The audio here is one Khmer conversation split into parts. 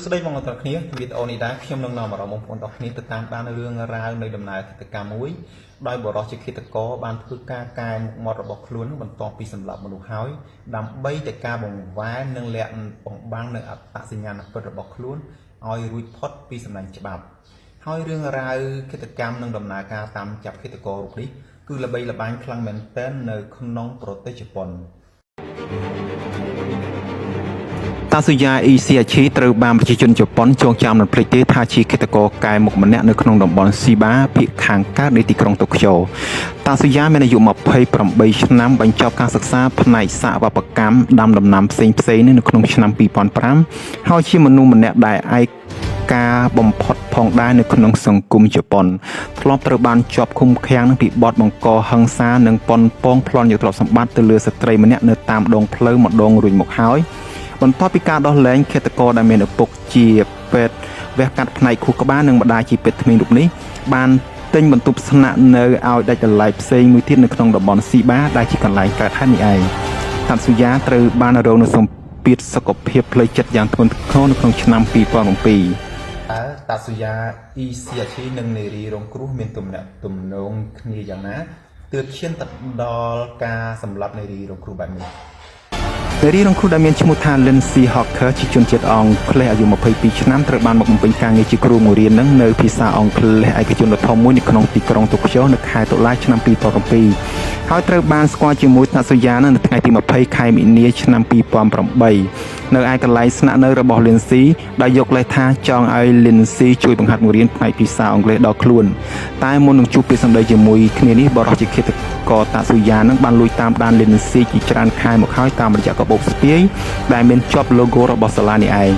ស្ដីមកដល់គ្នាវីដេអូនេះដែរខ្ញុំនឹងនាំអារម្មណ៍បងប្អូនទាំងគ្នាទៅតាមដានរឿងរ៉ាវនៃដំណើរគិតកម្មមួយដោយបរិសុទ្ធជាគិតករបានធ្វើការកែមុខមាត់របស់ខ្លួនបន្ទាប់ពីសម្លាប់មនុស្សហើយដើម្បីតែការបង្វែរនិងលាក់បំបាំងនៅអត្តសញ្ញាណពិតរបស់ខ្លួនឲ្យរួចផុតពីសំណាញ់ច្បាប់ហើយរឿងរ៉ាវគិតកម្មនិងដំណើរការតាមចាប់គិតកររូបនេះគឺល្បីល្បាញខ្លាំងមែនទែននៅក្នុងប្រទេសជប៉ុនតាស៊ូយ៉ាអ៊ីស៊ីអាឈីត្រូវបានប្រជាជនជប៉ុនចងចាំមិនភ្លេចទេថាជាគិតករកែមុខម្នាក់នៅក្នុងតំបន់ស៊ីបាភាគខាងកើតនៃទីក្រុងតូក្យូតាស៊ូយ៉ាមានអាយុ28ឆ្នាំបញ្ចប់ការសិក្សាផ្នែកសាកវប្បកម្មដាំដំណាំផ្សេងៗនៅក្នុងឆ្នាំ2005ហើយជាមនុស្សម្នាក់ដែលឯកាបំផុតផងដែរនៅក្នុងសង្គមជប៉ុនធ្លាប់ត្រូវបានជាប់ឃុំឃាំងនឹងពីបទបង្កហិង្សានិងប៉ុនប៉ងប្លន់យកទ្រព្យសម្បត្តិទៅលើស្ត្រីម្នាក់នៅតាមដងផ្លូវម្ដងរួចមកហើយបន្ទាប់ពីការដោះលែងឃាតករដែលមានឪពុកជាពេទ្យវះកាត់ផ្នែកខួរក្បាលនិងម្ដាយជាពេទ្យថ្មីរូបនេះបានទិញបន្ទប់ស្នាក់នៅឲ្យដាច់ដោយឡែកផ្សេងមួយទៀតនៅក្នុងតំបន់ស៊ីបាដែលជាកន្លែងកើតហេតុនេះឯងតាស៊ូយ៉ាត្រូវបានរងនូវសម្ពាធសុខភាពផ្លូវចិត្តយ៉ាងធ្ងន់ធ្ងរនៅក្នុងឆ្នាំ2007តាស៊ូយ៉ាអ៊ីស៊ីអាឈីនិងនេរីរងគ្រោះមានទំនាក់ទំនងគ្នាយ៉ាងណាទើបឈានទៅដល់ការសម្លាប់នេរីរងគ្រោះបែបនេះនារីរងគ្រោះដែលមានឈ្មោះថា Lindsay Hawker ជាជនជាតិអង់គ្លេសអាយុ22ឆ្នាំត្រូវបានមកបំពេញការងារជាគ្រូបង្រៀននៅភាសាអង់គ្លេសឯកជនដ៏ធំមួយនៅក្នុងទីក្រុងតូក្យូនៅខែតុលាឆ្នាំ2007ហើយត្រូវបានស្គាល់ជាមួយតាស៊ូយ៉ានៅថ្ងៃទី20ខែមីនាឆ្នាំ2008នៅឯកន្លែងស្នាក់នៅរបស់ Lindsay ដែលយកលេសថាចង់ឲ្យ Lindsay ជួយបង្ហាត់បង្រៀនផ្នែកភាសាអង់គ្លេសដល់ខ្លួនតែមុននឹងជួបពាក្យសម្ដីជាមួយគ្នានេះបរិសុទ្ធជាឃាតករតាស៊ូយ៉ានឹងបានលួចតាមដាន Lindsay ជាច្រើនខែមកហើយតាមរយៈកាបូបស្ពាយដែលមានជាប់ logo របស់សាលានេះឯង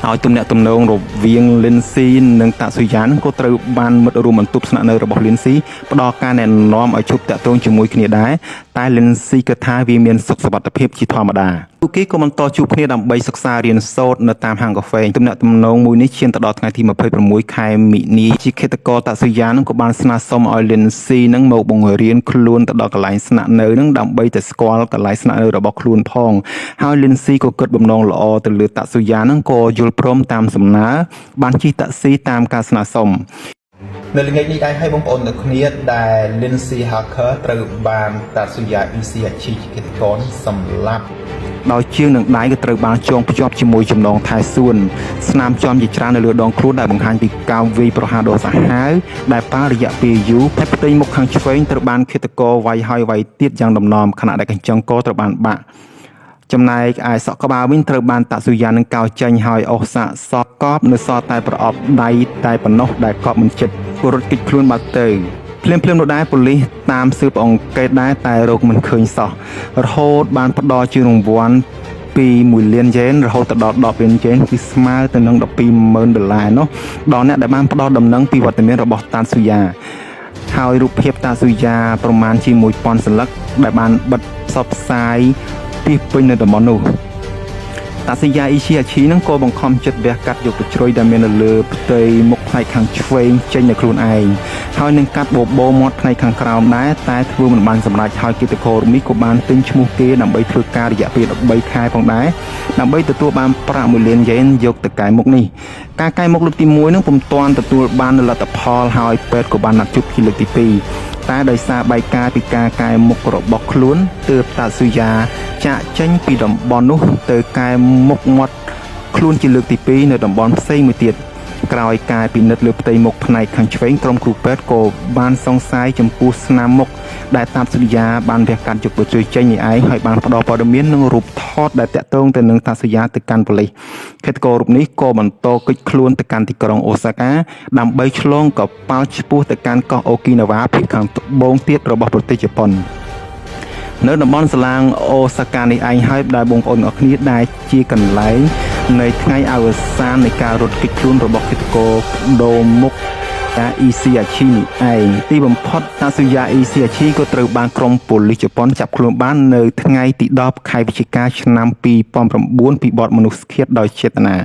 ហើយទំនាក់ទំនងរវាង Lindsay និងតាស៊ូយ៉ានឹងក៏ត្រូវបានមិត្តរួមបន្ទប់ស្នាក់នៅរបស់ Lindsay ផ្ដល់ការណែនាំឲ្យជួបតាក់ទងជាមួយគ្នាដែរតែ Lindsay គិតថាវាមានសុខសុវត្ថិភាពជាធម្មតាពួកគេក៏បន្តជួបគ្នាដើម្បីសិក្សារៀនសូត្រនៅតាមហាងកាហ្វេទំនាក់ទំនងមួយនេះឈានទៅដល់ថ្ងៃទី26ខែមីនាជាឃាតករតាស៊ូយ៉ានឹងក៏បានស្នើសុំឲ្យ Lindsay នឹងមកបង្រៀនខ្លួនទៅដល់កន្លែងស្នាក់នៅនឹងដើម្បីតែស្គាល់កន្លែងស្នាក់នៅរបស់ខ្លួនផងហើយ Lindsay ក៏គិតបំណងល្អទៅលើតាស៊ូយ៉ានឹងក៏យល់ព្រមតាមសំណើបានជិះតាក់ស៊ីតាមការស្នើសុំនៅល្ងាចនេះដែរឲ្យបងប្អូនទាំងគ្នាដែល Lindsay Hawker ត្រូវបានតាស៊ូយ៉ាអ៊ីស៊ីអាឈីជាគិតករសម្លាប់ដោយជើងនិងដៃក៏ត្រូវបានចងភ្ជាប់ជាមួយចំណងថែសួនស្នាមចំជាច្រើននៅលើដងខ្លួនដែលបង្ហាញពីការវាយប្រហារដ៏សាហាវដែលប៉ារយៈពេលយូរតែផ្ទៃមុខខាងឆ្វេងត្រូវបានឃាតករវាយហើយវាយទៀតយ៉ាងដំណំខណៈដែលកញ្ចឹងកត្រូវបានបាក់ចំណែកឯសក់ក្បាលវិញត្រូវបានតាស៊ូយ៉ានឹងកោចេញហើយអស់សាកសពកប់នៅសល់តែប្រអប់ដៃតែប៉ុណ្ណោះដែលកប់មិនជិតពលរដ្ឋគេចខ្លួនបាត់ទៅភ្លាមនោះដែរប៉ូលីសតាមស៊ើបអង្កេតដែរតែរកមិនឃើញសោះរហូតបានផ្ដល់ជារង្វាន់ពី1លានយ៉េនរហូតដល់10លានយ៉េនគឺស្មើទៅនឹង$120,000នោះដល់អ្នកដែលបានផ្ដល់ដំណឹងពីវត្តមានរបស់តាស៊ូយ៉ាហើយរូបភាពតាស៊ូយ៉ាប្រមាណជា1000សន្លឹកដែលបានបិទផ្សព្វផ្សាយពីពេញនៅតំបន់នោះតាស៊ូយ៉ាអ៊ីស៊ីអាឈីនឹងក៏បង្ខំចិត្តវះកាត់យកទៅជ្រុយដែលមាននៅលើផ្ទៃមុខផ្នែកខាងឆ្វេងចេញនៅខ្លួនឯងហើយនឹងកាត់បបោមាត់ផ្នែកខាងក្រោមដែរតែធ្វើមិនបានសម្រេចហើយគិតករនេះក៏បានទិញឈ្មោះគេដើម្បីធ្វើការរយៈពេល13ខែផងដែរដើម្បីទទួលបានប្រាក់1លានយ៉េនយកទៅកែមុខនេះការកែមុខលើកទី1នឹងពុំទាន់ទទួលបានលទ្ធផលហើយពេទ្យក៏បានណាត់ជួបជាលើកទី2តែដោយសារបែកការពីការកែមុខរបស់ខ្លួនទើបតាស៊ូយ៉ាចាក់ចេញពីតំបន់នោះទៅកែមុខមាត់ខ្លួនជាលើកទី2នៅតំបន់ផ្សេងមួយទៀតក្រោយការពិនិត្យលើផ្ទៃមុខផ្នែកខាងឆ្វេងក្រុមគ្រូពេទ្យក៏បានសង្ស័យចំពោះស្នាមមុខដែលតាស៊ូយ៉ាបានវះកាត់យកទៅជួយចេញនេះឯងហើយបានផ្ដល់ព័ត៌មាននិងរូបថតដែលតាក់ទងទៅនឹងតាស៊ូយ៉ាទៅកាន់ប៉ូលីសឃាតកររូបនេះក៏បន្តគេចខ្លួនទៅកាន់ទីក្រុងអូសាកាដើម្បីឆ្លងកប៉ាល់ឆ្ពោះទៅកាន់កោះអូគីណាវ៉ាភាគខាងត្បូងទៀតរបស់ប្រទេសជប៉ុននៅតំបន់សាឡាងអូសាកានេះឯងហើយដែលបងប្អូនអរគ្នាដែលជាកន្លែងនៃថ្ងៃអវសាននៃការរត់គេចខ្លួនរបស់ឃាតករដូរមុខតាអ៊ីស៊ីអាឈីនេះឯងទីបំផុតតាស៊ូយ៉ាអ៊ីស៊ីអាឈីក៏ត្រូវបានក្រុមប៉ូលីសជប៉ុនចាប់ខ្លួនបាននៅថ្ងៃទី10ខែវិច្ឆិកាឆ្នាំ2009ពីបទមនុស្សឃាតដោយចេតនា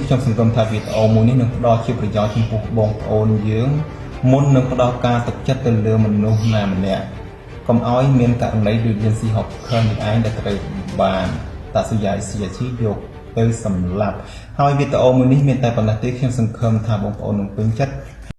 ខ្ញុំសង្ឃឹមថាវីដេអូមួយនេះនឹងផ្ដល់ជាប្រយោជន៍ចំពោះបងប្អូនយើងមុននឹងផ្ដល់ការទុកចិត្តទៅលើមនុស្សណាម្នាក់ កុំឲ្យមានករណីដូចយើងស៊ីហុកឃើញនឹងឯងដែលត្រូវបានតាសុយាអ៊ីស៊ីអាឈីយកទៅសម្លាប់ហើយវីដេអូមួយនេះមានតែប៉ុណ្ណេះទេខ្ញុំសង្ឃឹមថាបងប្អូននឹងពេញចិត្ត